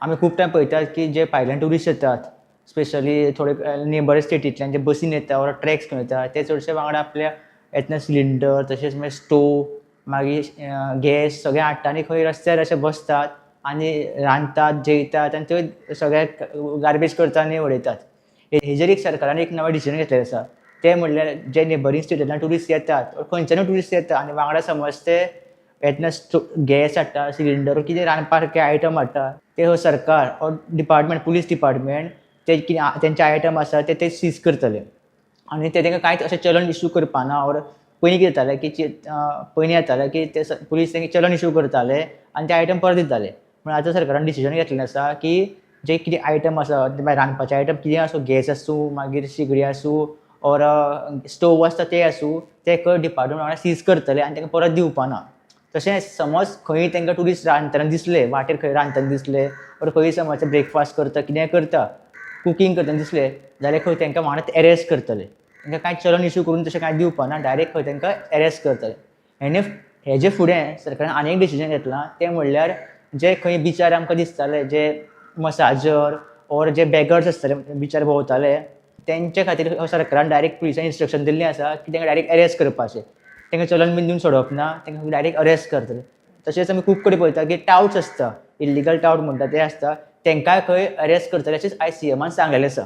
आमी खूब टायम पळयतात की जे भायल्यान ट्युरिस्ट येतात, स्पेशली थोडे नेबर स्टेटींतल्यान जे बसीन येता ओर ट्रॅक्स घेवन येता, ते चडशे वांगडा आपल्या येतना सिलिंडर तशेंच मागीर स्टोव, मागीर गॅस सगळें हाडटा आनी खंय रस्त्यार अशे बसतात आनी रांदतात, जेयतात आनी थंय सगळ्याक गार्बेज करता आनी उडयतात. हेजेर एक सरकारान एक नवें डिसिजन घेतलेलें आसा. तें म्हणल्यार जे नेबरींग स्टेटींतल्यान ट्युरिस्ट येतात ओर खंयच्यानूय ट्युरिस्ट येता आनी वांगडा समज ते येतना गॅस हाडटा, सिलिंडर कितें रांदपाक आयटम हाडटा, ते हो सरकार ओर डिपार्टमेंट पुलीस डिपार्टमेंट ते कितें तेंचे आयटम आसा ते सीज करतले. आनी ते तांकां कांयच अशें चलन इश्यू करपाना ओर पयलीं कितें जातालें की पयलीं जातालें की ते पुलीस तांकां चलन इश्यू करताले आनी ते आयटम परत दिताले. पूण आतां सरकारान डिसिजन घेतलेलें आसा की जे कितें आयटम आसा रांदपाचे आयटम कितें आसूं, गॅस आसूं, मागीर शेगडी आसूं ओर स्टोव आसता ते आसूं, ते खंय डिपार्टमेंट वांगडा सीज करतले आनी तांकां परत दिवपाना. तशेंच समज खंय तांकां ट्युरिस्ट रांदतना दिसले, वाटेर खंय रांदतना दिसले ओर खंय समज ब्रेकफास्ट करता, कितेंय करता, कुकींग करतना दिसलें जाल्यार खंय तांकां वांगडा अरेस्ट करतले. तांकां कांय चलन इश्यू करून तशें कांय दिवपाना, डायरेक्ट खंय तांकां अरेस्ट करतले. हेजे फुडें सरकारान आनी एक डिसिजन घेतलां, तें म्हणल्यार जे खंय बिचार आमकां दिसताले जे मसाजर ओर जे बॅगर्स आसताले बिचार भोंवताले, तेंचे खातीर सरकारान डायरेक्ट पुलिसांनी इन्स्ट्रक्शन दिल्लें आसा की तांकां डायरेक्ट अरेस्ट करपाचें. तांकां चलन बीन दिवन सोडप ना, तांकां डायरेक्ट अरेस्ट करतले. तशेंच आमी खूब कडेन पळयता की टावट्स आसता, इल्लिगल टावट म्हणटा ते आसता, तांकांय खंय अरेस्ट करतले अशेंच आयज सीएमान सांगलेलें आसा.